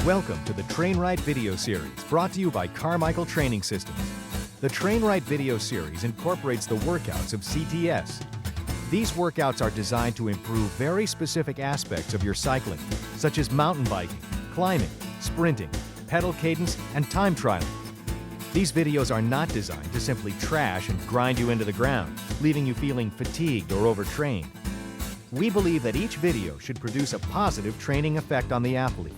Welcome to the Trainright video series, brought to you by Carmichael Training Systems. The Trainright video series incorporates the workouts of CTS. These workouts are designed to improve very specific aspects of your cycling, such as mountain biking, climbing, sprinting, pedal cadence, and time trialing. These videos are not designed to simply trash and grind you into the ground, leaving you feeling fatigued or overtrained. We believe that each video should produce a positive training effect on the athlete.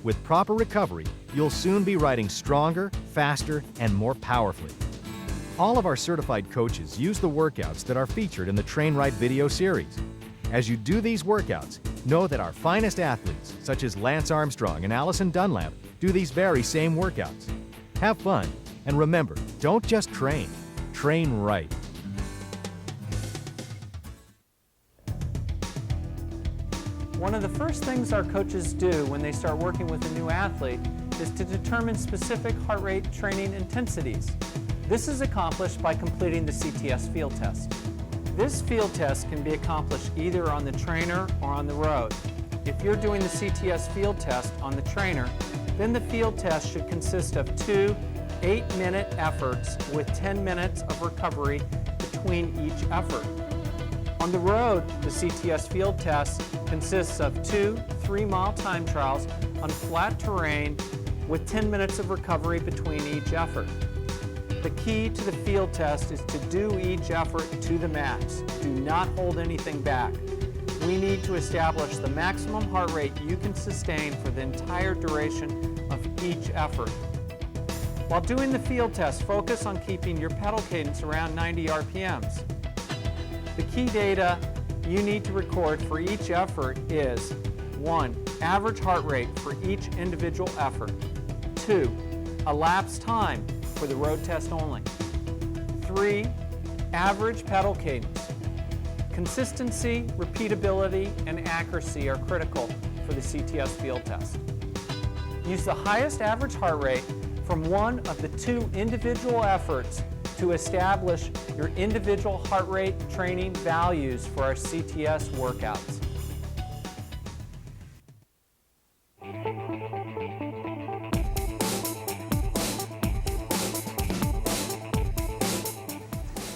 With proper recovery, you'll soon be riding stronger, faster, and more powerfully. All of our certified coaches use the workouts that are featured in the Trainright video series. As you do these workouts, know that our finest athletes, such as Lance Armstrong and Allison Dunlap, do these very same workouts. Have fun, and remember, don't just train, train right. One of the first things our coaches do when they start working with a new athlete is to determine specific heart rate training intensities. This is accomplished by completing the CTS field test. This field test can be accomplished either on the trainer or on the road. If you're doing the CTS field test on the trainer, then the field test should consist of 2 8-minute efforts with 10 minutes of recovery between each effort. On the road, the CTS field test consists of 2 3-mile time trials on flat terrain with 10 minutes of recovery between each effort. The key to the field test is to do each effort to the max. Do not hold anything back. We need to establish the maximum heart rate you can sustain for the entire duration of each effort. While doing the field test, focus on keeping your pedal cadence around 90 RPMs. The key data you need to record for each effort is 1. Average heart rate for each individual effort. 2. Elapsed time for the road test only. 3. Average pedal cadence. Consistency, repeatability, and accuracy are critical for the CTS field test. Use the highest average heart rate from one of the 2 individual efforts to establish your individual heart rate training values for our CTS workouts.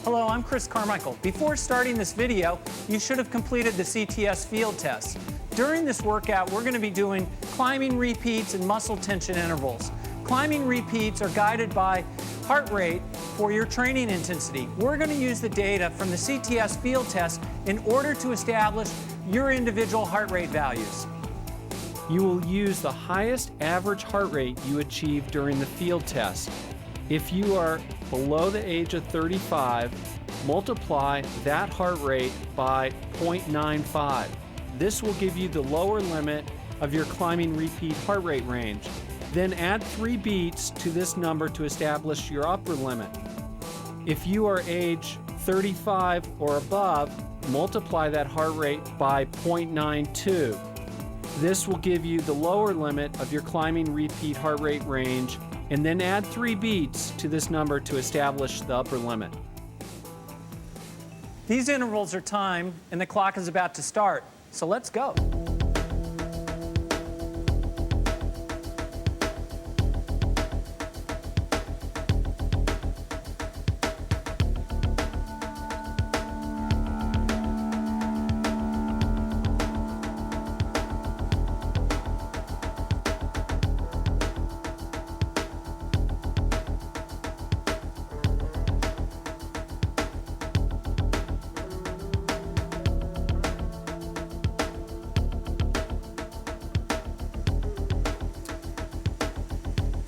Hello, I'm Chris Carmichael. Before starting this video, you should have completed the CTS field test. During this workout, we're going to be doing climbing repeats and muscle tension intervals. Climbing repeats are guided by heart rate for your training intensity. We're going to use the data from the CTS field test in order to establish your individual heart rate values. You will use the highest average heart rate you achieve during the field test. If you are below the age of 35, multiply that heart rate by 0.95. This will give you the lower limit of your climbing repeat heart rate range. Then add 3 beats to this number to establish your upper limit. If you are age 35 or above, multiply that heart rate by 0.92. This will give you the lower limit of your climbing repeat heart rate range, and then add 3 beats to this number to establish the upper limit. These intervals are timed, and the clock is about to start, so let's go.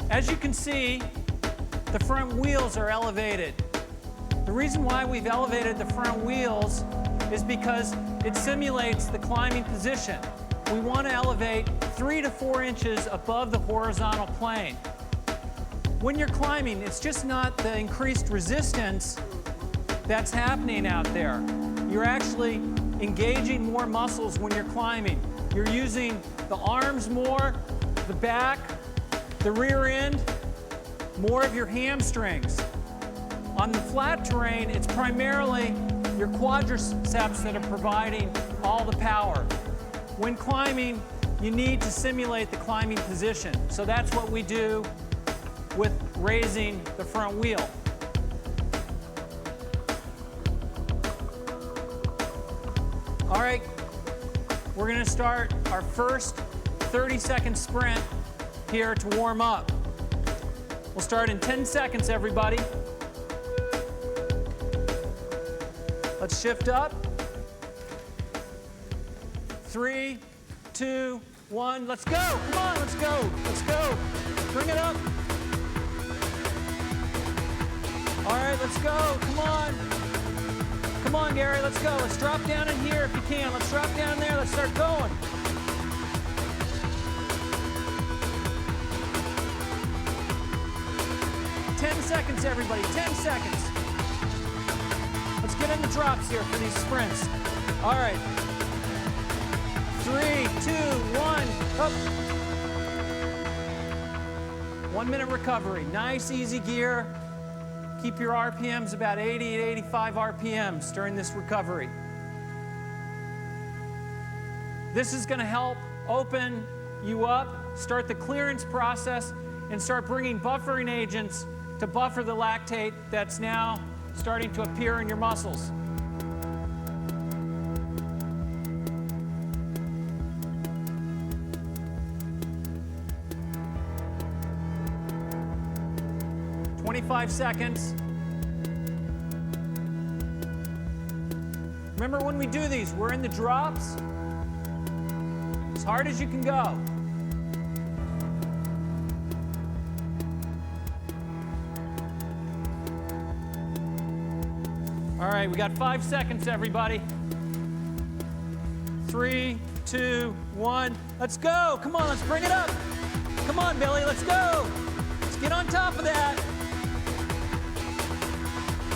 As you can see, the front wheels are elevated. The reason why we've elevated the front wheels is because it simulates the climbing position. We want to elevate 3 to 4 inches above the horizontal plane. When you're climbing, it's just not the increased resistance that's happening out there. You're actually engaging more muscles when you're climbing. You're using the arms more, the back, the rear end, more of your hamstrings. On the flat terrain, it's primarily your quadriceps that are providing all the power. When climbing, you need to simulate the climbing position. So that's what we do with raising the front wheel. All right, we're going to start our first 30-second sprint here to warm up. We'll start in 10 seconds, everybody. Let's shift up. 3, 2, 1, let's go. Come on, let's go. Let's go. Bring it up. All right, let's go. Come on. Come on, Gary, let's go. Let's drop down in here if you can. Let's drop down there. Let's start going. Seconds, everybody. 10 seconds. Let's get in the drops here for these sprints. All right. 3, 2, 1. Up. 1 minute recovery. Nice, easy gear. Keep your RPMs about 80 to 85 RPMs during this recovery. This is going to help open you up, start the clearance process, and start bringing buffering agents to buffer the lactate that's now starting to appear in your muscles. "25 seconds. Remember, when we do these, we're in the drops. As hard as you can go. All right, we got 5 seconds, everybody. 3, 2, 1. Let's go. Come on, let's bring it up. Come on, Billy, let's go. Let's get on top of that.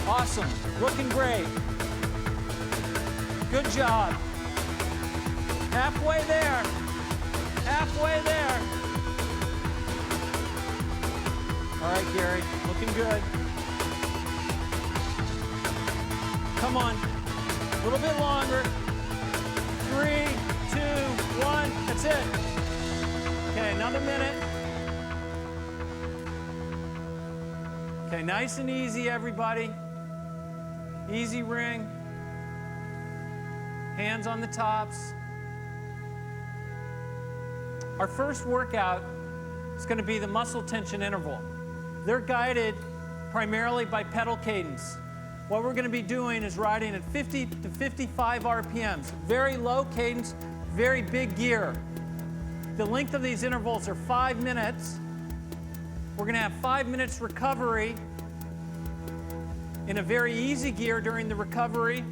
Awesome. Looking great. Good job. Halfway there. Halfway there. All right, Gary, looking good. Come on, a little bit longer. 3, 2, 1, that's it. Okay, another minute. Okay, nice and easy, everybody. Easy ring. Hands on the tops. Our first workout is going to be the muscle tension interval. They're guided primarily by pedal cadence. What we're going to be doing is riding at 50 to 55 RPMs. Very low cadence, very big gear. The length of these intervals are 5 minutes. We're going to have 5 minutes recovery in a very easy gear during the recovery.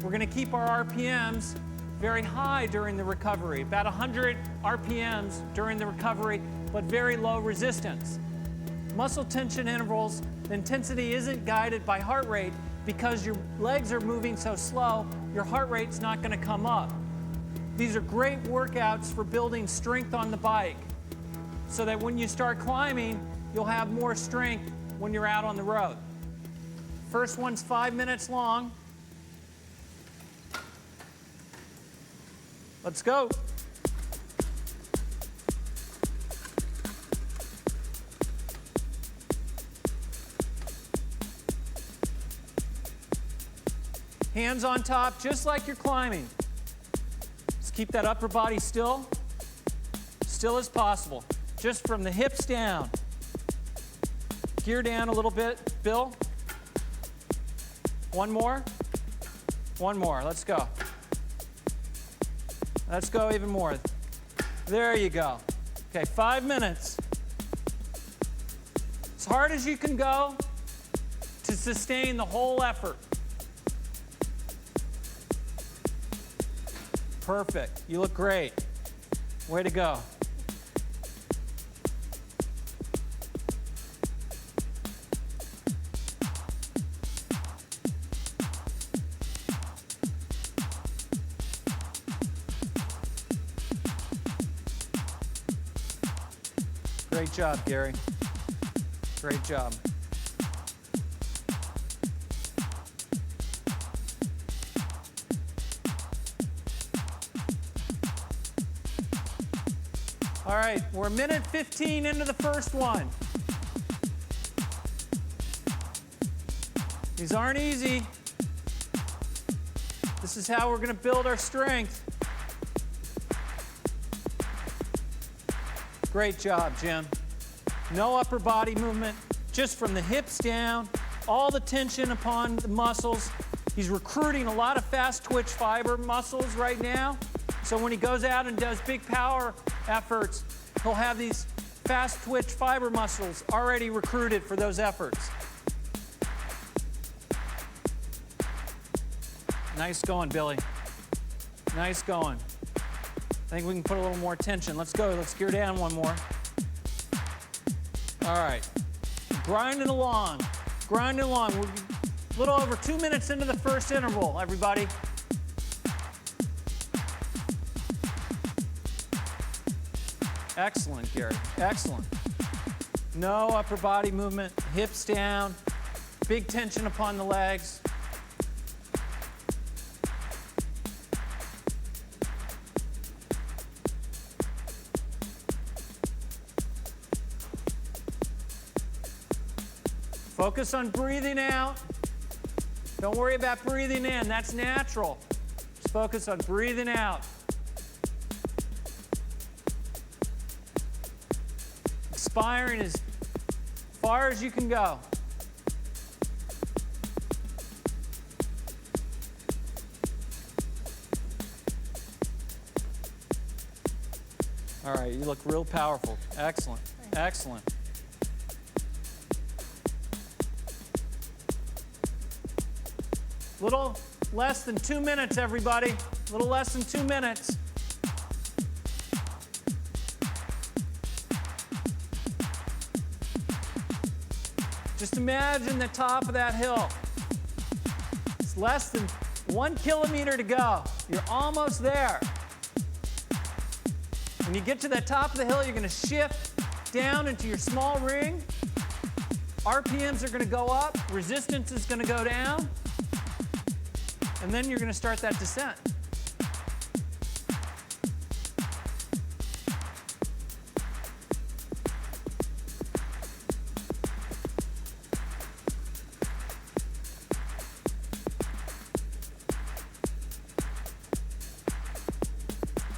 We're going to keep our RPMs very high during the recovery, about 100 RPMs during the recovery, but very low resistance. Muscle tension intervals, the intensity isn't guided by heart rate because your legs are moving so slow, your heart rate's not going to come up. These are great workouts for building strength on the bike so that when you start climbing, you'll have more strength when you're out on the road. First one's 5 minutes long. Let's go. Hands on top, just like you're climbing. Just keep that upper body still as possible. Just from the hips down. Gear down a little bit, Bill. One more. One more, let's go. Let's go even more. There you go. Okay, 5 minutes. As hard as you can go to sustain the whole effort. Perfect. You look great. Way to go. Great job, Gary. Great job. All right, we're a minute 15 into the first one. These aren't easy. This is how we're going to build our strength. Great job, Jim. No upper body movement, just from the hips down, all the tension upon the muscles. He's recruiting a lot of fast twitch fiber muscles right now. So when he goes out and does big power efforts, he'll have these fast twitch fiber muscles already recruited for those efforts. Nice going, Billy. Nice going. I think we can put a little more tension. Let's go. Let's gear down one more. All right. Grinding along. Grinding along. We're a little over 2 minutes into the first interval, everybody. Excellent, Gary. Excellent. No upper body movement. Hips down. Big tension upon the legs. Focus on breathing out. Don't worry about breathing in. That's natural. Just focus on breathing out. Expiring as far as you can go. All right, you look real powerful. Excellent. Excellent. Little less than 2 minutes, everybody. Little less than 2 minutes. Just imagine the top of that hill. It's less than 1 kilometer to go. You're almost there. When you get to the top of the hill, you're going to shift down into your small ring. RPMs are going to go up. Resistance is going to go down. And then you're going to start that descent.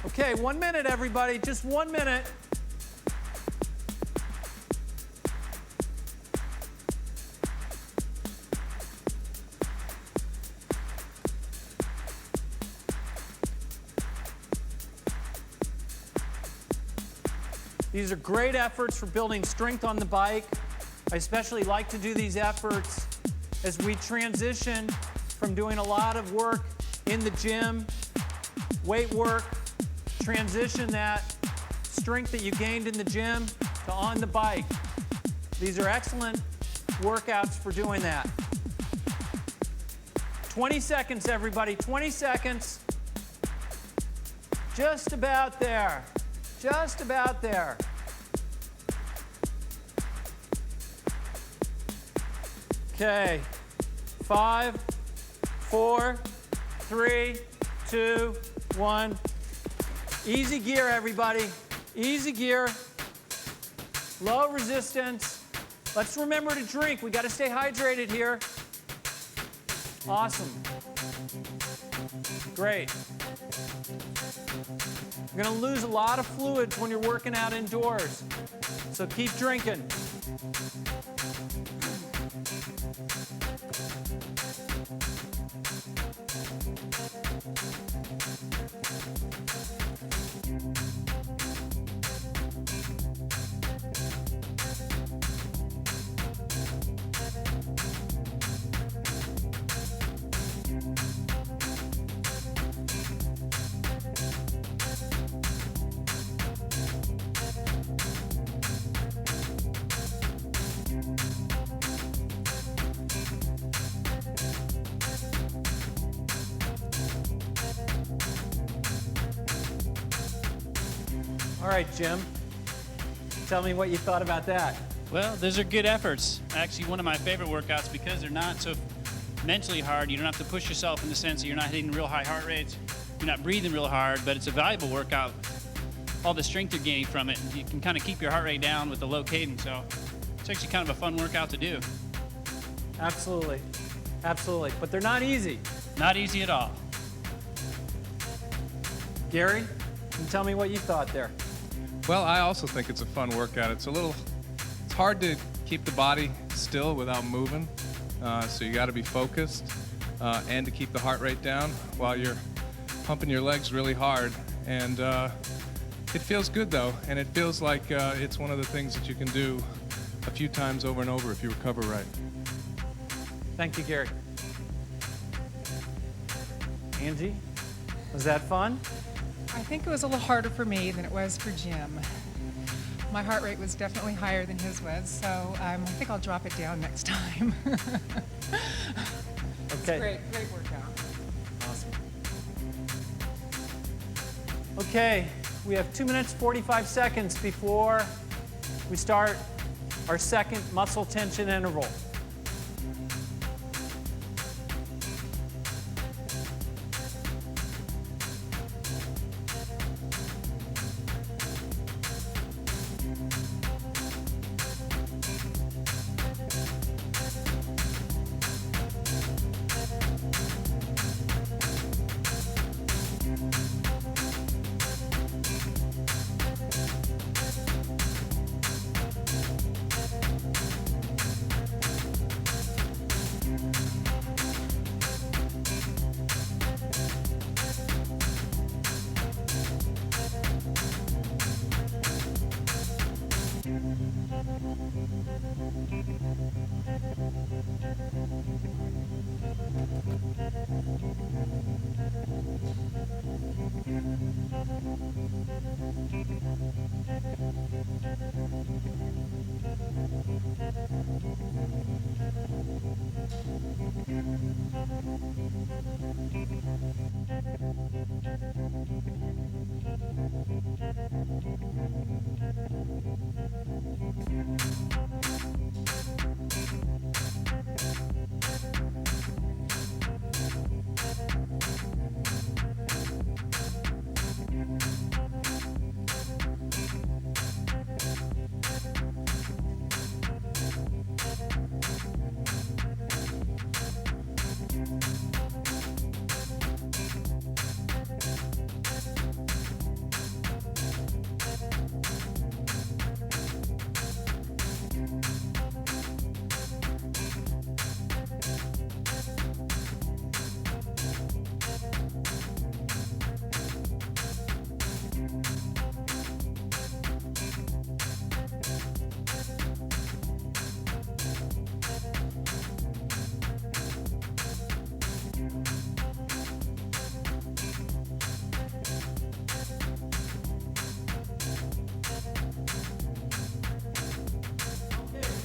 Okay, 1 minute, everybody. Just 1 minute. These are great efforts for building strength on the bike. I especially like to do these efforts as we transition from doing a lot of work in the gym, weight work, transition that strength that you gained in the gym to on the bike. These are excellent workouts for doing that. 20 seconds, everybody, 20 seconds. Just about there. Just about there. Okay. 5, 4, 3, 2, 1. Easy gear, everybody. Easy gear. Low resistance. Let's remember to drink. We got to stay hydrated here. Awesome. Great. You're going to lose a lot of fluids when you're working out indoors. So keep drinking. All right, Jim. Tell me what you thought about that. Well, those are good efforts. Actually, one of my favorite workouts because they're not so mentally hard. You don't have to push yourself in the sense that you're not hitting real high heart rates. You're not breathing real hard, but it's a valuable workout all the strength you're gaining from it. You can kind of keep your heart rate down with the low cadence. So it's actually kind of a fun workout to do. Absolutely. Absolutely. But they're not easy. Not easy at all. Gary, can you tell me what you thought there? Well, I also think it's a fun workout. It's hard to keep the body still without moving, so you got to be focused and to keep the heart rate down while you're pumping your legs really hard. And it feels good though, and it feels like it's one of the things that you can do a few times over and over if you recover right. Thank you, Gary. Angie, was that fun? I think it was a little harder for me than it was for Jim. My heart rate was definitely higher than his was, so I think I'll drop it down next time. Okay. Great workout. Awesome. Okay, we have 2 minutes, 45 seconds before we start our second muscle tension interval.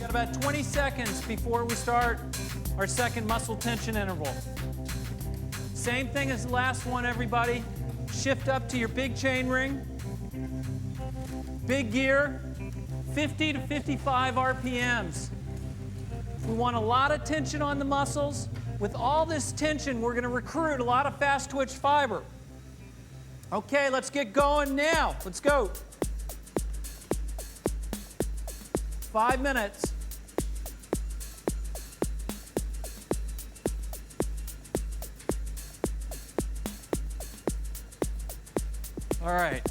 About 20 seconds before we start our second muscle tension interval. Same thing as the last one, everybody. Shift up to your big chain ring. Big gear, 50 to 55 RPMs. We want a lot of tension on the muscles. With all this tension, we're going to recruit a lot of fast twitch fiber. Okay, let's get going now. Let's go. 5 minutes. All right,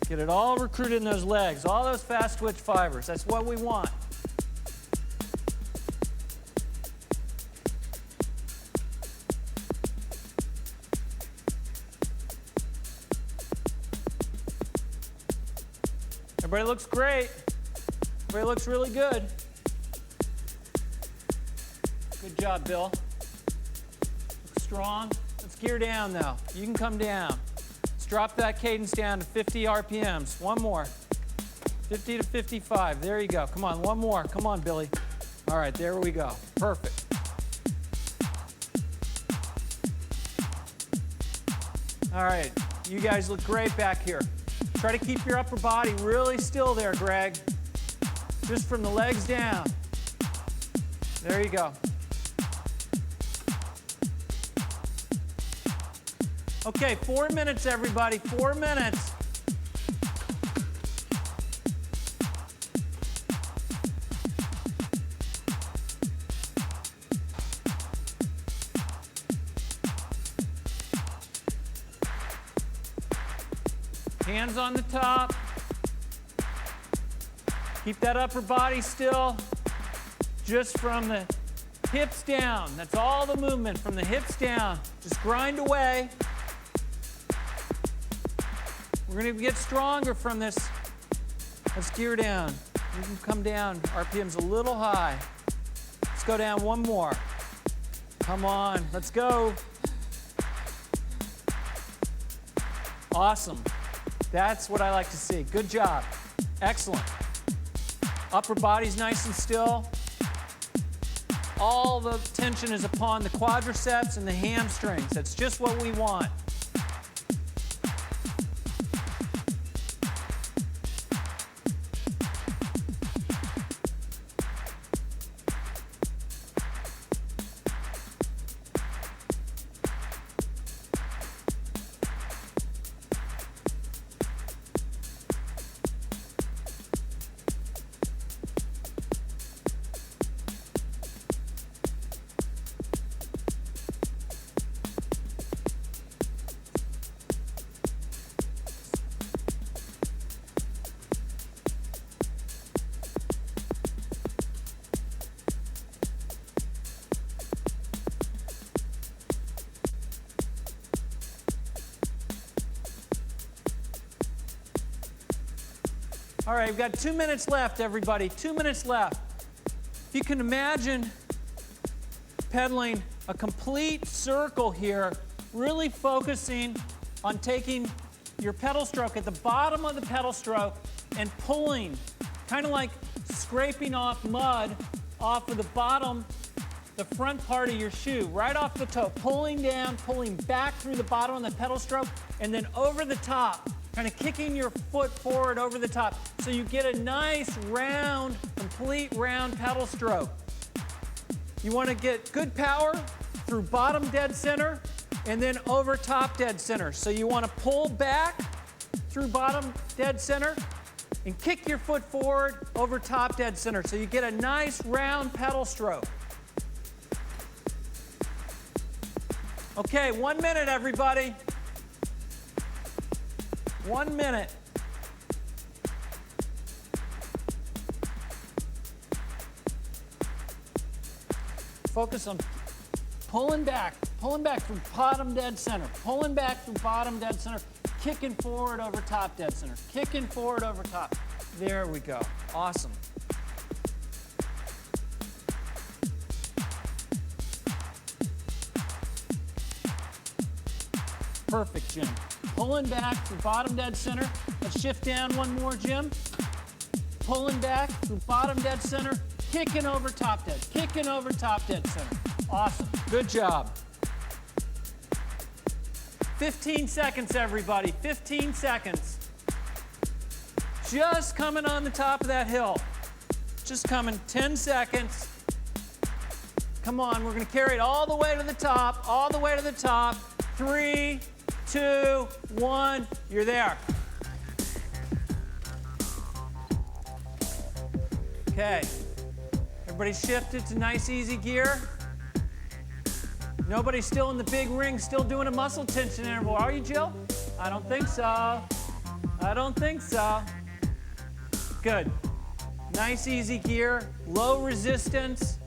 get it all recruited in those legs, all those fast twitch fibers. That's what we want. Everybody looks great. Everybody looks really good. Good job, Bill. Look strong. Let's gear down now. You can come down. Drop that cadence down to 50 RPMs. One more. 50 to 55. There you go. Come on, one more. Come on, Billy. All right, there we go. Perfect. All right, you guys look great back here. Try to keep your upper body really still there, Greg. Just from the legs down. There you go. Okay, 4 minutes, everybody, 4 minutes. Hands on the top. Keep that upper body still. Just from the hips down. That's all the movement, from the hips down. Just grind away. We're going to get stronger from this. Let's gear down. You can come down. RPM's a little high. Let's go down one more. Come on, let's go. Awesome. That's what I like to see. Good job. Excellent. Upper body's nice and still. All the tension is upon the quadriceps and the hamstrings. That's just what we want. All right, we've got 2 minutes left, everybody. 2 minutes left. If you can imagine pedaling a complete circle here, really focusing on taking your pedal stroke at the bottom of the pedal stroke and pulling, kind of like scraping off mud off of the bottom, the front part of your shoe, right off the toe, pulling down, pulling back through the bottom of the pedal stroke, and then over the top, kind of kicking your foot forward over the top. So you get a nice round, complete round pedal stroke. You want to get good power through bottom dead center and then over top dead center. So you want to pull back through bottom dead center and kick your foot forward over top dead center. So you get a nice round pedal stroke. Okay, 1 minute, everybody. 1 minute. Focus on pulling back from bottom dead center, pulling back from bottom dead center, kicking forward over top dead center, kicking forward over top. There we go. Awesome. Perfect, Jim. Pulling back from bottom dead center. Let's shift down one more, Jim. Pulling back from bottom dead center, kicking over top dead, kicking over top dead center. Awesome. Good job. 15 seconds, everybody. 15 seconds. Just coming on the top of that hill. Just coming. 10 seconds. Come on, we're going to carry it all the way to the top, all the way to the top. 3, 2, 1, you're there. Okay, everybody shifted to nice easy gear. Nobody's still in the big ring, still doing a muscle tension interval. Are you, Jill? I don't think so. I don't think so. Good. Nice easy gear, low resistance.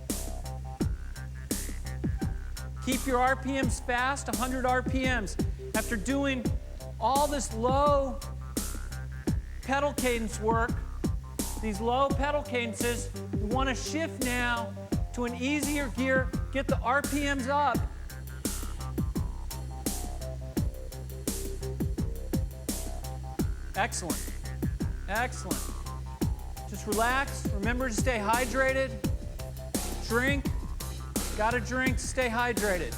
Keep your RPMs fast, 100 RPMs. After doing all this low pedal cadence work, these low pedal cadences, we want to shift now to an easier gear, get the RPMs up. Excellent. Excellent. Just relax. Remember to stay hydrated. Drink. Got to drink to stay hydrated.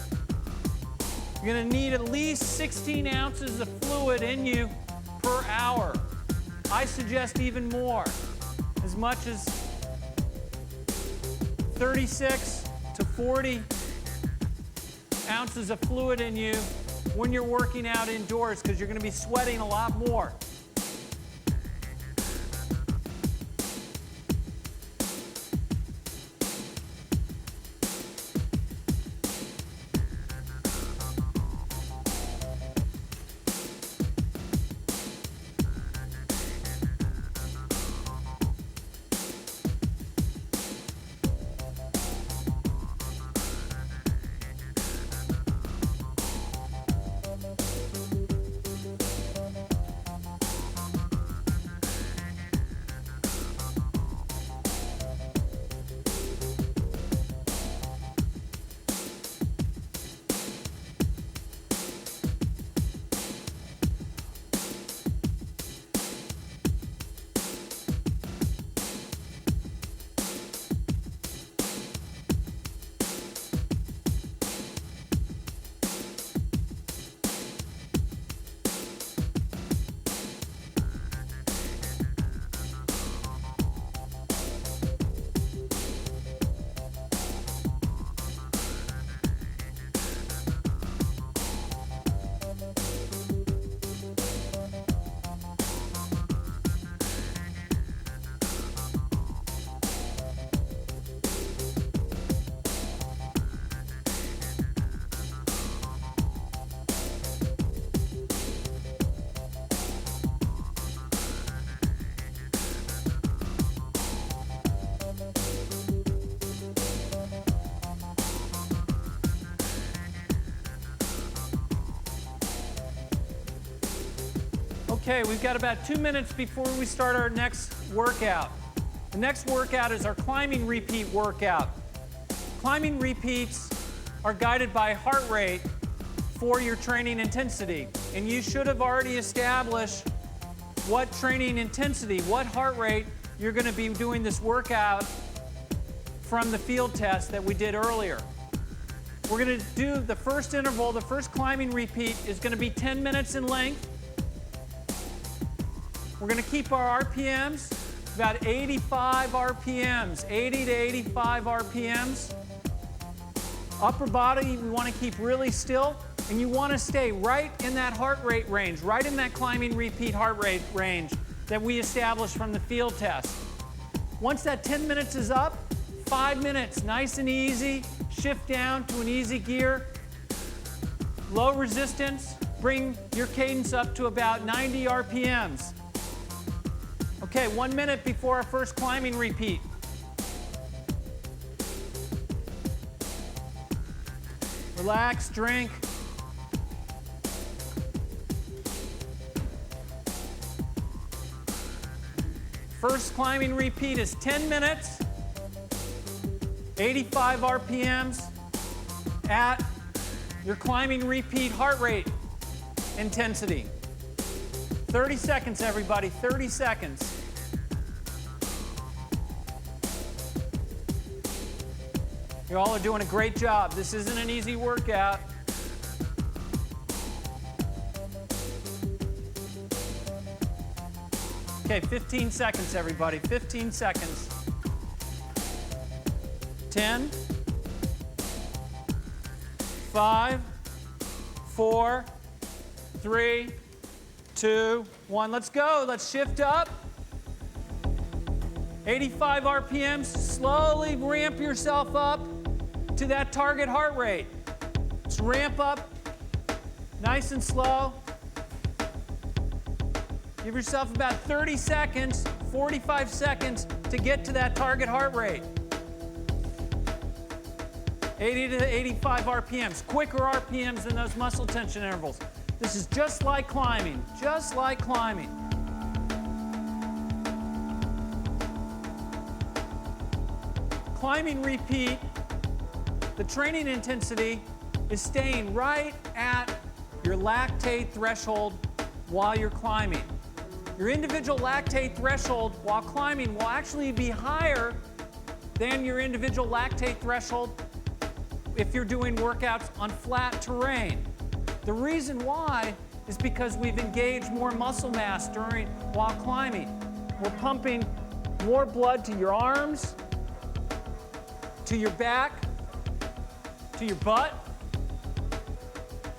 You're going to need at least 16 ounces of fluid in you per hour. I suggest even more, as much as 36 to 40 ounces of fluid in you when you're working out indoors, because you're going to be sweating a lot more. Okay, we've got about 2 minutes before we start our next workout. The next workout is our climbing repeat workout. Climbing repeats are guided by heart rate for your training intensity. And you should have already established what training intensity, what heart rate you're going to be doing this workout from the field test that we did earlier. We're going to do the first interval, the first climbing repeat is going to be 10 minutes in length. We're going to keep our RPMs about 85 RPMs, 80 to 85 RPMs. Upper body, we want to keep really still, and you want to stay right in that heart rate range, right in that climbing repeat heart rate range that we established from the field test. Once that 10 minutes is up, 5 minutes, nice and easy, shift down to an easy gear. Low resistance, bring your cadence up to about 90 RPMs. Okay, 1 minute before our first climbing repeat. Relax, drink. First climbing repeat is 10 minutes, 85 RPMs at your climbing repeat heart rate intensity. 30 seconds, everybody, 30 seconds. You all are doing a great job. This isn't an easy workout. Okay, 15 seconds, everybody, 15 seconds. 10, 5, 4, 3, 2, 1. Let's go. Let's shift up. 85 RPMs. Slowly ramp yourself up to that target heart rate. Just ramp up nice and slow. Give yourself about 30 seconds, 45 seconds to get to that target heart rate. 80 to 85 RPMs, quicker RPMs than those muscle tension intervals. This is just like climbing, just like climbing. Climbing repeat, the training intensity is staying right at your lactate threshold while you're climbing. Your individual lactate threshold while climbing will actually be higher than your individual lactate threshold if you're doing workouts on flat terrain. The reason why is because we've engaged more muscle mass while climbing. We're pumping more blood to your arms, to your back, to your butt.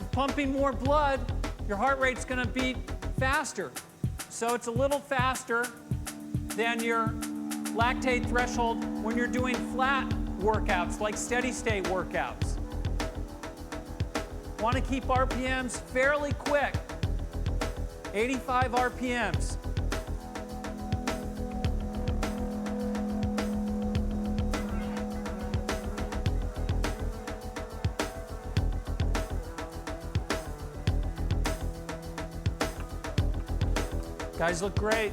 If pumping more blood, your heart rate's going to beat faster. So it's a little faster than your lactate threshold when you're doing flat workouts, like steady state workouts. Want to keep RPMs fairly quick, 85 RPMs. Guys look great.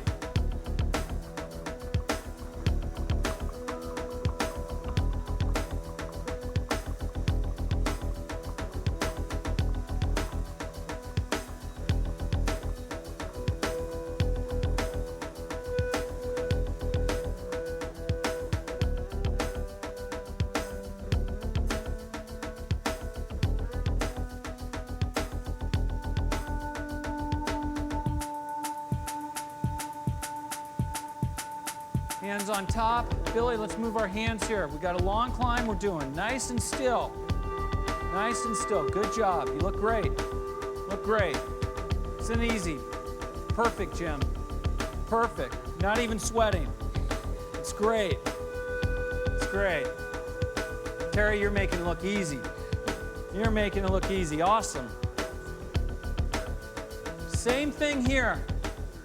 Hands on top. Billy, let's move our hands here. We've got a long climb we're doing. Nice and still. Nice and still. Good job. You look great. Look great. It's an easy. Perfect, Jim. Perfect. Not even sweating. It's great. It's great. Terry, you're making it look easy. You're making it look easy. Awesome. Same thing here.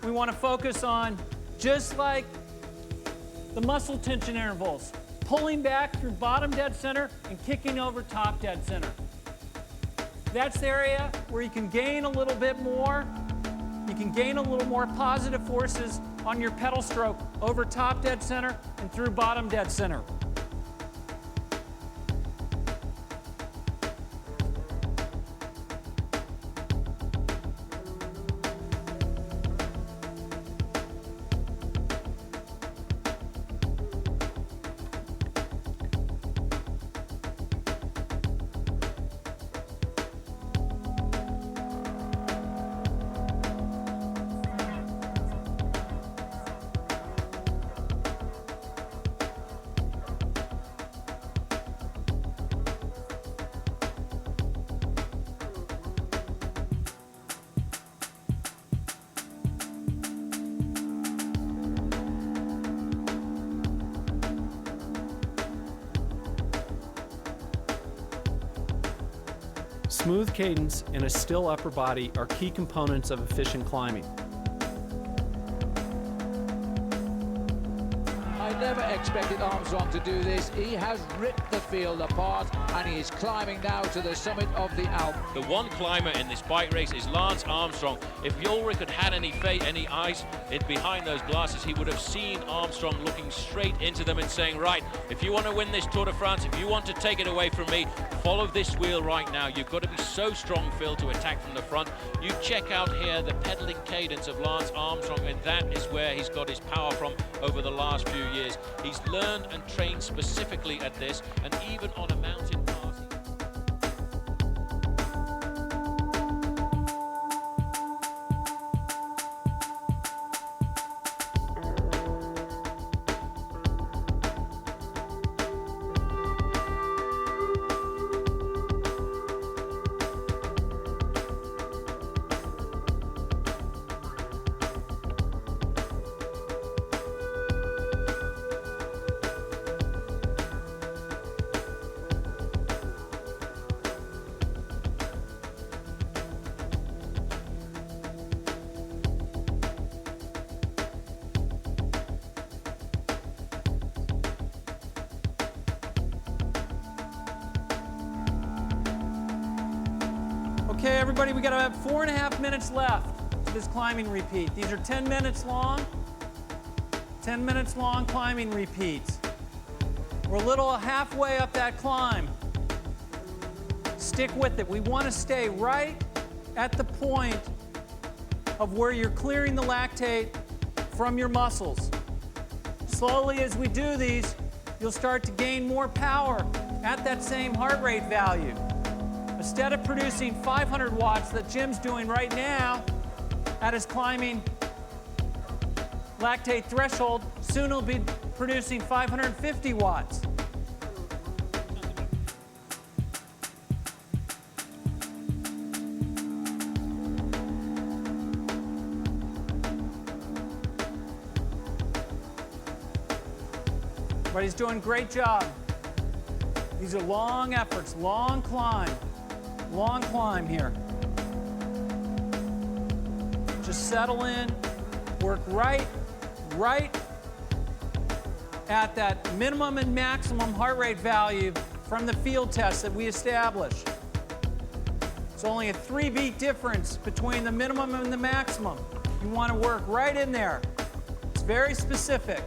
We want to focus on, just like the muscle tension intervals, pulling back through bottom dead center and kicking over top dead center. That's the area where you can gain a little bit more You can gain a little more positive forces on your pedal stroke over top dead center and through bottom dead center. Smooth cadence and a still upper body are key components of efficient climbing. I never expected Armstrong to do this. He has ripped the field apart and he is climbing now to the summit of the Alp. The one climber in this bike race is Lance Armstrong. If Ulrich had had any eyes behind those glasses, he would have seen Armstrong looking straight into them and saying, right, if you want to win this Tour de France, if you want to take it away from me, follow this wheel right now. You've got to be so strong, Phil, to attack from the front. You check out here the pedaling cadence of Lance Armstrong, and that is where he's got his power from over the last few years. He's learned and trained specifically at this, and even on a mountain pass. Okay, everybody, we got about 4.5 minutes left to this climbing repeat. These are 10 minutes long. 10 minutes long climbing repeats. We're a little halfway up that climb. Stick with it. We want to stay right at the point of where you're clearing the lactate from your muscles. Slowly as we do these, you'll start to gain more power at that same heart rate value. Instead of producing 500 watts that Jim's doing right now at his climbing lactate threshold, soon he'll be producing 550 watts. Everybody's doing a great job. These are long efforts, long climb here. Just settle in, work right at that minimum and maximum heart rate value from the field test that we established. It's only a 3-beat difference between the minimum and the maximum. You want to work right in there. It's very specific.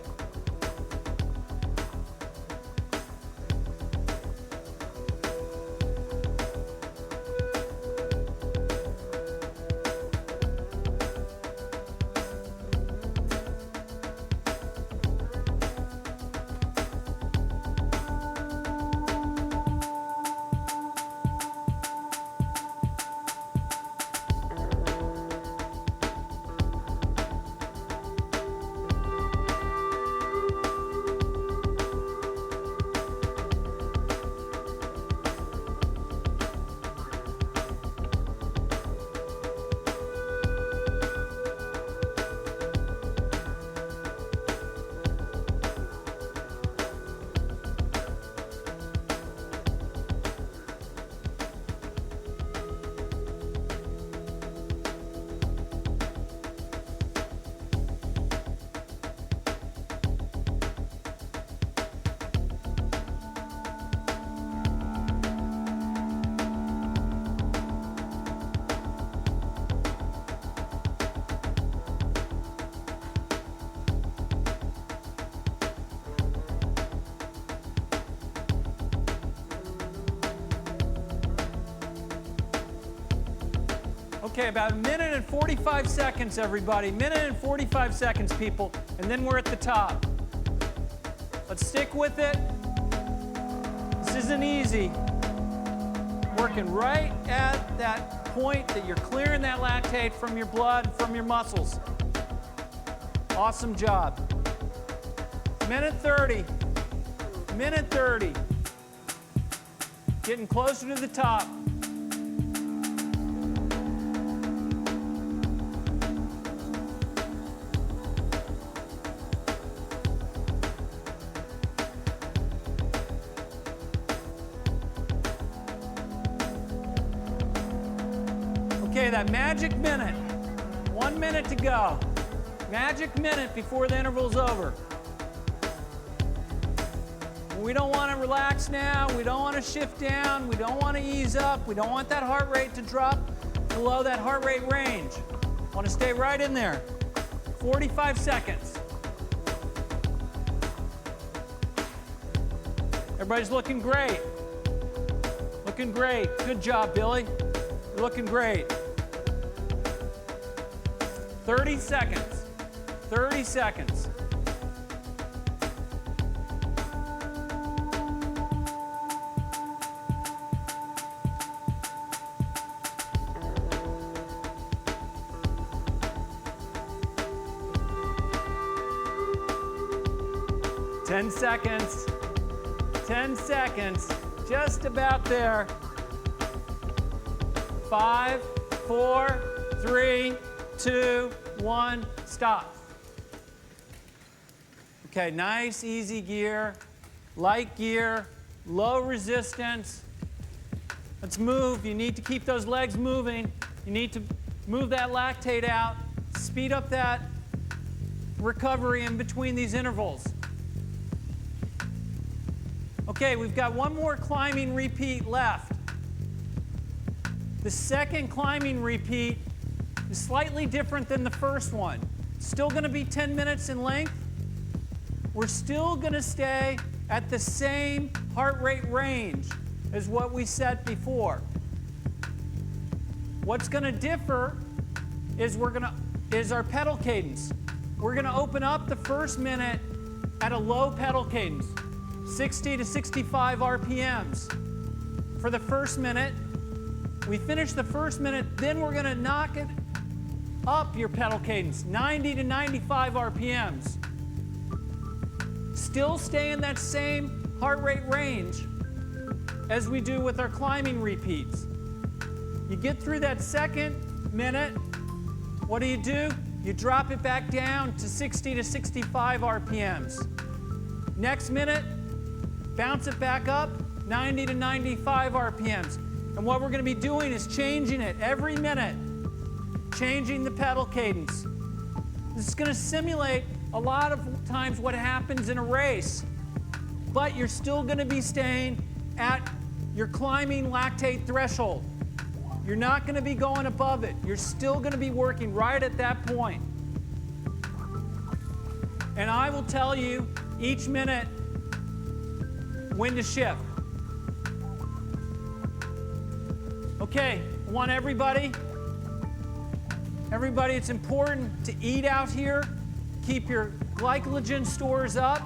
Okay, about a minute and 45 seconds, everybody. Minute and 45 seconds, people. And then we're at the top. Let's stick with it. This isn't easy. Working right at that point that you're clearing that lactate from your blood, from your muscles. Awesome job. Minute 30. Minute 30. Getting closer to the top. Okay, that magic minute. 1 minute to go. Magic minute before the interval's over. We don't want to relax now. We don't want to shift down. We don't want to ease up. We don't want that heart rate to drop below that heart rate range. Want to stay right in there. 45 seconds. Everybody's looking great. Looking great. Good job, Billy. You're looking great. 30 seconds. 30 seconds. Ten seconds. 10 seconds. Just about there. 5, 4, 3, 2, 1, stop. Okay, nice, easy gear, light gear, low resistance. Let's move. You need to keep those legs moving. You need to move that lactate out, speed up that recovery in between these intervals. Okay, we've got one more climbing repeat left. The second climbing repeat is slightly different than the first one. Still going to be 10 minutes in length. We're still going to stay at the same heart rate range as what we set before. What's going to differ is our pedal cadence. We're going to open up the first minute at a low pedal cadence, 60 to 65 RPMs. For the first minute, we finish the first minute, then we're going to knock it up your pedal cadence, 90 to 95 RPMs. Still stay in that same heart rate range as we do with our climbing repeats. You get through that second minute, what do? You drop it back down to 60 to 65 RPMs. Next minute, bounce it back up, 90 to 95 RPMs. And what we're going to be doing is changing it every minute, changing the pedal cadence. This is going to simulate a lot of times what happens in a race, but you're still going to be staying at your climbing lactate threshold. You're not going to be going above it. You're still going to be working right at that point. And I will tell you each minute when to shift. Okay, I want everybody, it's important to eat out here. Keep your glycogen stores up.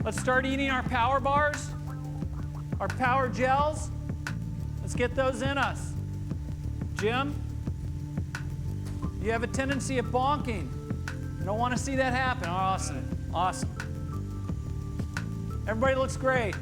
Let's start eating our power bars, our power gels. Let's get those in us. Jim, you have a tendency of bonking. I don't want to see that happen. Awesome, awesome. Everybody looks great.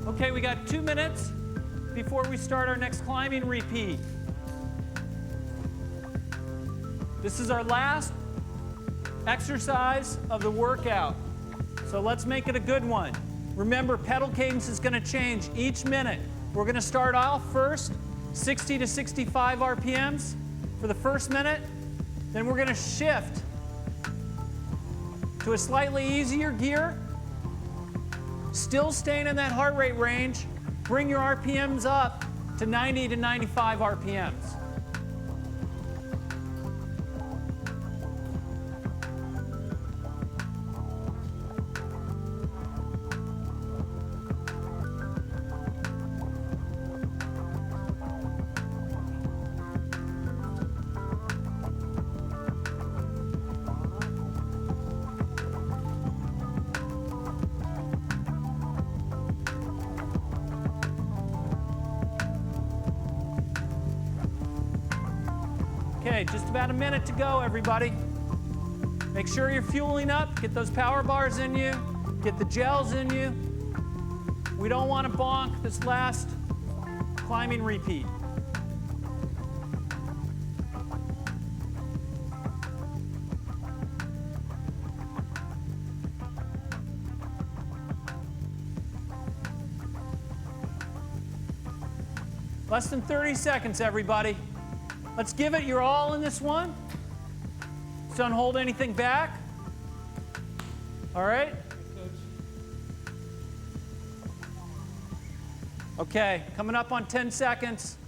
Okay, we got 2 minutes before we start our next climbing repeat. This is our last exercise of the workout. So let's make it a good one. Remember, pedal cadence is going to change each minute. We're going to start off first, 60 to 65 RPMs for the first minute. Then we're going to shift to a slightly easier gear, still staying in that heart rate range. Bring your RPMs up to 90 to 95 RPMs. Okay, just about a minute to go, everybody. Make sure you're fueling up. Get those power bars in you. Get the gels in you. We don't want to bonk this last climbing repeat. Less than 30 seconds, everybody. Let's give it your all in this one. Just don't hold anything back. All right? Okay, coming up on 10 seconds.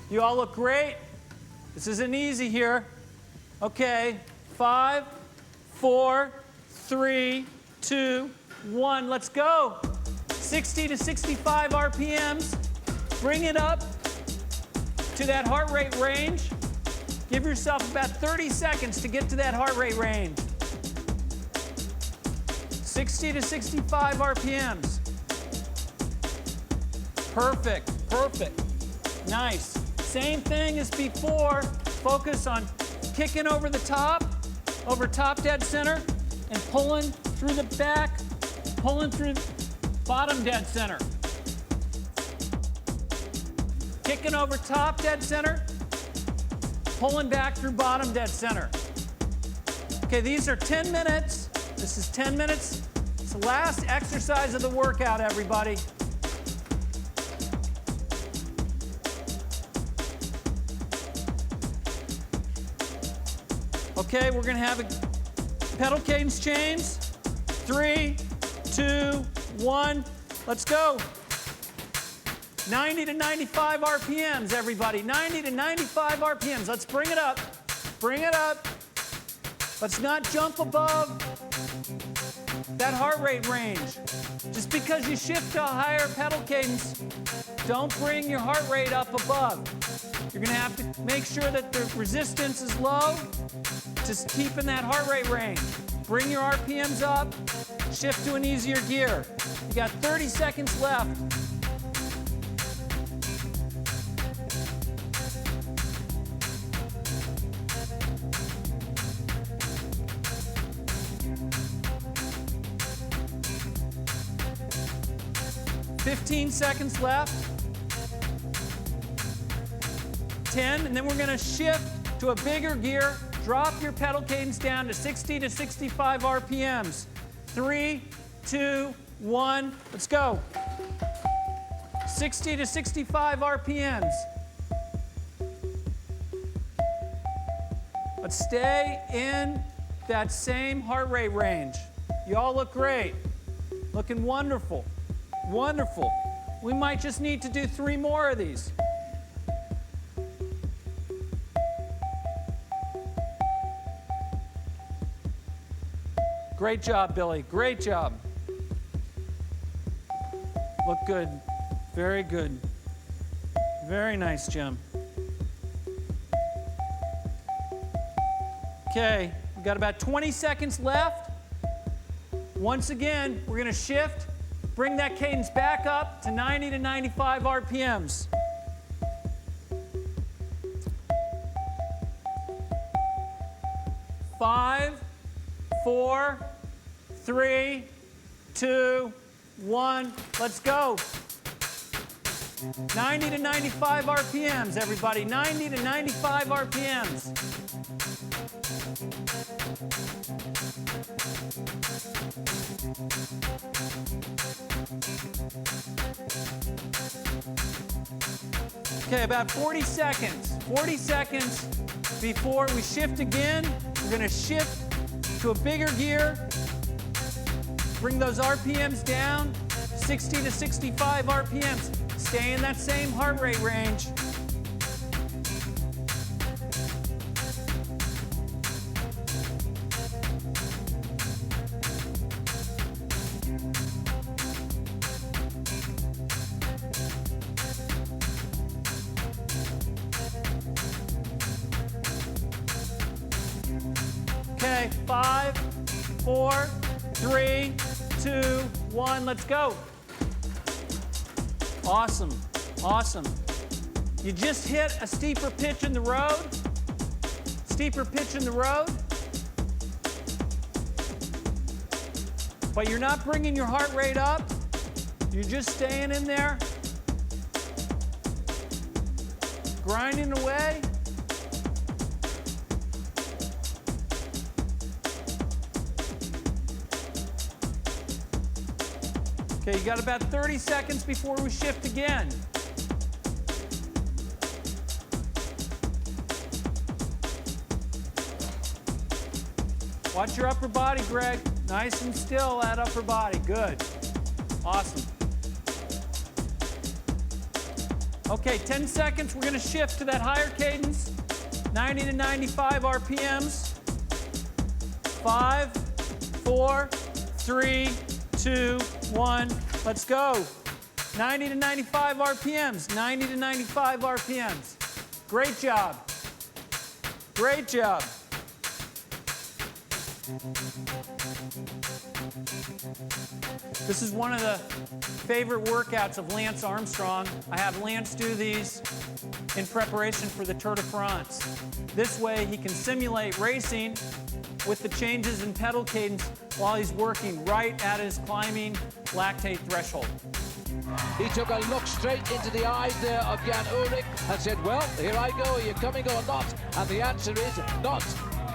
You all look great. This isn't easy here. Okay, 5, 4, 3, 2, 1. Let's go. 60 to 65 RPMs. Bring it up to that heart rate range. Give yourself about 30 seconds to get to that heart rate range. 60 to 65 RPMs. Perfect, perfect. Nice. Same thing as before. Focus on kicking over the top, over top dead center, and pulling through the back, pulling through bottom dead center. Kicking over top dead center, pulling back through bottom dead center. Okay, these are 10 minutes. This is 10 minutes. It's the last exercise of the workout, everybody. Okay, we're gonna have a pedal cadence change. 3, 2, 1, let's go. 90 to 95 RPMs, everybody. 90 to 95 RPMs. Let's bring it up. Bring it up. Let's not jump above that heart rate range. Just because you shift to a higher pedal cadence, don't bring your heart rate up above. You're going to have to make sure that the resistance is low. Just keep in that heart rate range. Bring your RPMs up. Shift to an easier gear. You got 30 seconds left. $15 seconds left. 10, and then we're going to shift to a bigger gear. Drop your pedal cadence down to 60 to 65 RPMs. 3, 2, 1, let's go. 60 to 65 RPMs. Let's stay in that same heart rate range. You all look great. Looking wonderful. Wonderful. We might just need to do 3 more of these. Great job, Billy. Great job. Look good. Very good. Very nice, Jim. Okay, we've got about 20 seconds left. Once again, we're going to shift. Bring that cadence back up to 90 to 95 RPMs. Five, 4, 3, 2, 1. Let's go. 90 to 95 RPMs, everybody. 90 to 95 RPMs. Okay, about 40 seconds. 40 seconds before we shift again. We're going to shift to a bigger gear. Bring those RPMs down, 60 to 65 RPMs. Stay in that same heart rate range. Okay, 5, 4, 3, 2, 1, let's go. Awesome, awesome. You just hit a steeper pitch in the road. Steeper pitch in the road. But you're not bringing your heart rate up. You're just staying in there. Grinding away. Okay, you got about 30 seconds before we shift again. Watch your upper body, Greg. Nice and still, that upper body. Good. Awesome. Okay, 10 seconds. We're going to shift to that higher cadence. 90 to 95 RPMs. 5, 4, 3, 2, 1. Let's go. 90 to 95 RPMs. 90 to 95 RPMs. Great job. Great job. This is one of the favorite workouts of Lance Armstrong. I have Lance do these in preparation for the Tour de France. This way he can simulate racing with the changes in pedal cadence while he's working right at his climbing lactate threshold. He took a look straight into the eyes there of Jan Ullrich and said, well, here I go, are you coming or not? And the answer is not.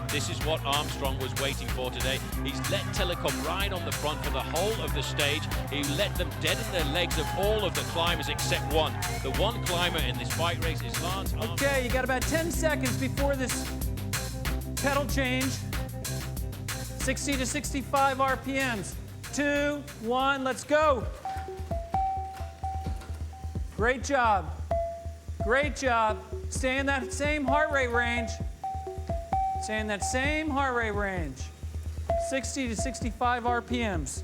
This is what Armstrong was waiting for today. He's let Telecom ride on the front for the whole of the stage. He let them deaden their legs of all of the climbers except one. The one climber in this bike race is Lance Armstrong. Okay, you got about 10 seconds before this pedal change. 60 to 65 RPMs. 2, 1, let's go. Great job. Great job. Stay in that same heart rate range. Stay in that same heart rate range. 60 to 65 RPMs.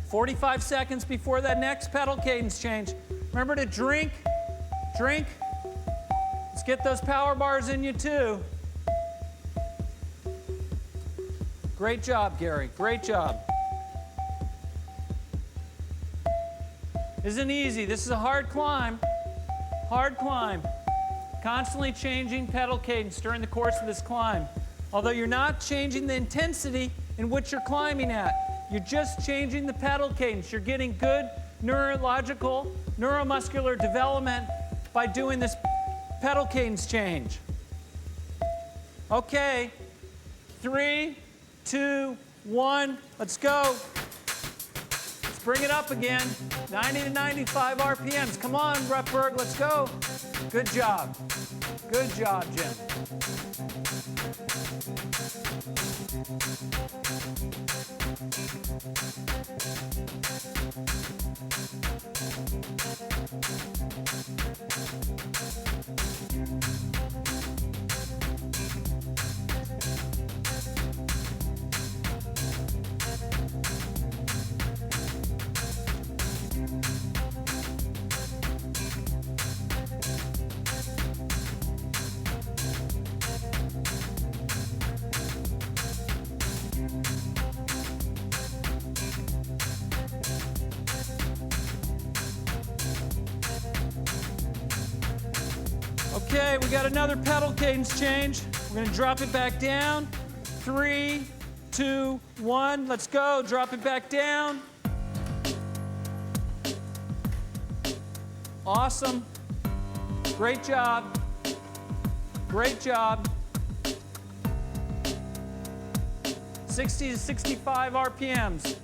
45 seconds before that next pedal cadence change. Remember to drink. Drink. Let's get those power bars in you too. Great job, Gary. Great job. Isn't easy. This is a hard climb. Hard climb. Constantly changing pedal cadence during the course of this climb. Although you're not changing the intensity in which you're climbing at. You're just changing the pedal cadence. You're getting good neurological, neuromuscular development by doing this pedal cadence change. Okay, 3, 2, 1, let's go. Let's bring it up again. 90 to 95 RPMs. Come on, Rutberg, let's go. Good job. Good job, Jim. Okay, we got another pedal cadence change. We're going to drop it back down. 3, 2, 1, let's go. Drop it back down. Awesome. Great job. Great job. 60 to 65 RPMs.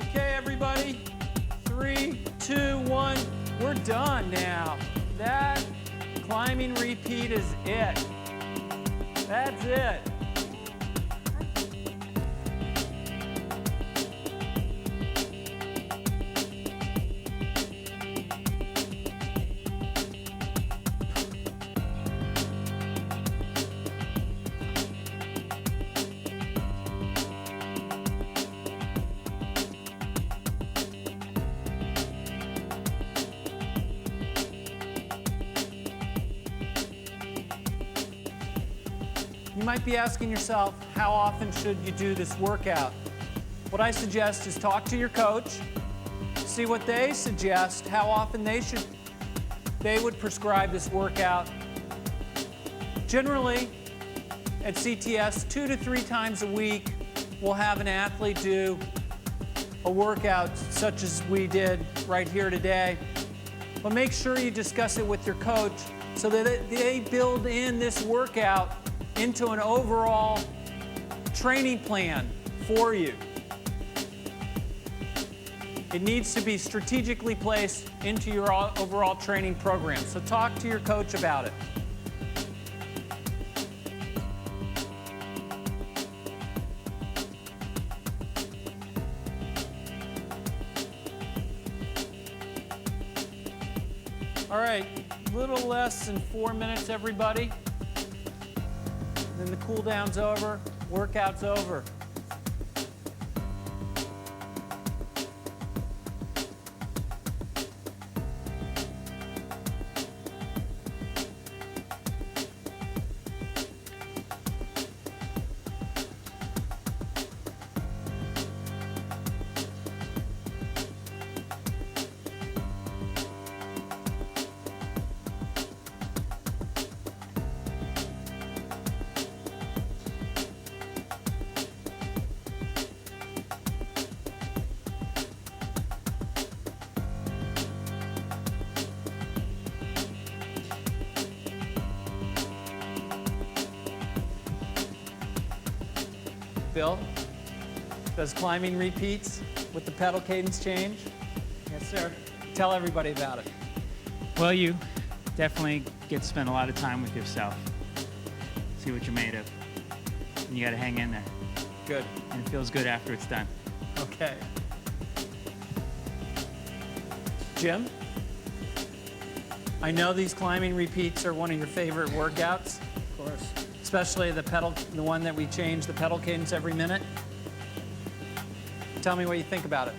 Okay, everybody. 3, 2, 1. We're done now. That climbing repeat is it. That's it. You might be asking yourself, how often should you do this workout? What I suggest is talk to your coach, see what they suggest, how often they would prescribe this workout. Generally, at CTS, 2 to 3 times a week, we'll have an athlete do a workout such as we did right here today. But make sure you discuss it with your coach so that they build in this workout into an overall training plan for you. It needs to be strategically placed into your overall training program. So talk to your coach about it. All right, a little less than 4 minutes, everybody. Then the cool down's over, workout's over. Bill, does climbing repeats with the pedal cadence change? Yes, sir. Tell everybody about it. Well, you definitely get to spend a lot of time with yourself. See what you're made of. And you got to hang in there. Good. And it feels good after it's done. Okay. Jim, I know these climbing repeats are one of your favorite workouts. Of course. Especially the one that we change the pedal cadence every minute. Tell me what you think about it.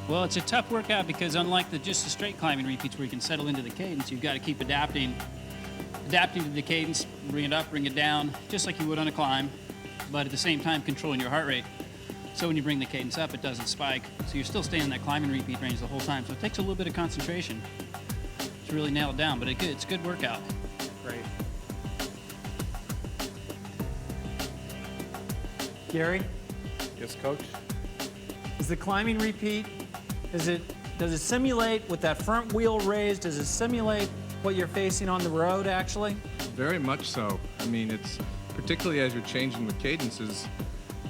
Well, it's a tough workout because unlike just the straight climbing repeats where you can settle into the cadence, you've got to keep adapting to the cadence, bring it up, bring it down, just like you would on a climb, but at the same time controlling your heart rate. So when you bring the cadence up, it doesn't spike. So you're still staying in that climbing repeat range the whole time. So it takes a little bit of concentration to really nail it down, but it's a good workout. Great. Gary? Yes, Coach? Is the climbing repeat, does it simulate with that front wheel raised, does it simulate what you're facing on the road actually? Very much so. I mean, it's particularly as you're changing the cadences,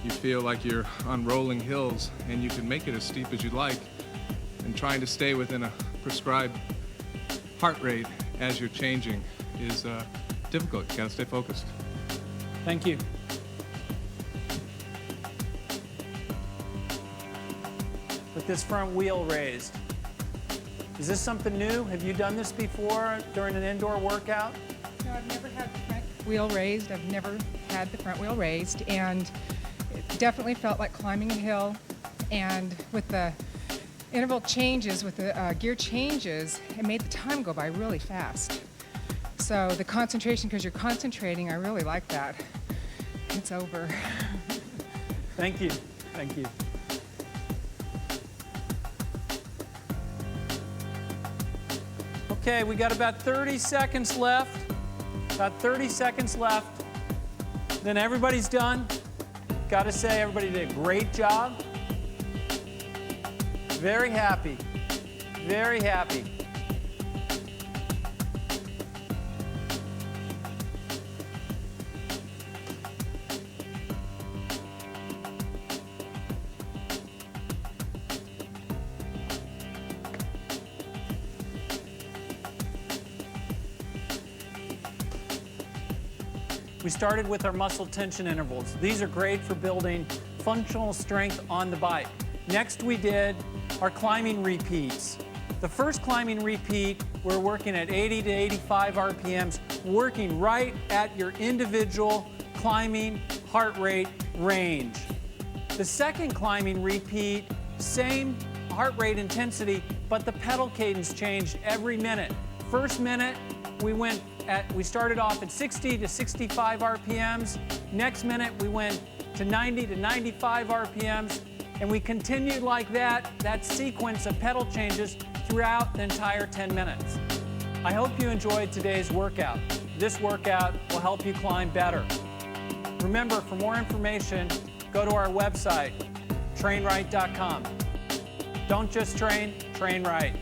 you feel like you're on rolling hills and you can make it as steep as you'd like, and trying to stay within a prescribed heart rate as you're changing is difficult. You gotta stay focused. Thank you. With this front wheel raised, is this something new? Have you done this before during an indoor workout? No, I've never had the front wheel raised. I've never had the front wheel raised, and Definitely felt like climbing a hill, and with the interval changes, with the gear changes, it made the time go by really fast. So the concentration, because you're concentrating, I really like that. It's over. Thank you. Thank you. Okay, we got about 30 seconds left. About 30 seconds left. Then everybody's done. Got to say, everybody did a great job. Very happy. Very happy. We started with our muscle tension intervals. These are great for building functional strength on the bike. Next, we did our climbing repeats. The first climbing repeat, we're working at 80 to 85 RPMs, working right at your individual climbing heart rate range. The second climbing repeat, same heart rate intensity, but the pedal cadence changed every minute. First minute, we started off at 60 to 65 RPMs. Next minute, we went to 90 to 95 RPMs. And we continued like that sequence of pedal changes throughout the entire 10 minutes. I hope you enjoyed today's workout. This workout will help you climb better. Remember, for more information, go to our website, trainright.com. Don't just train, train right.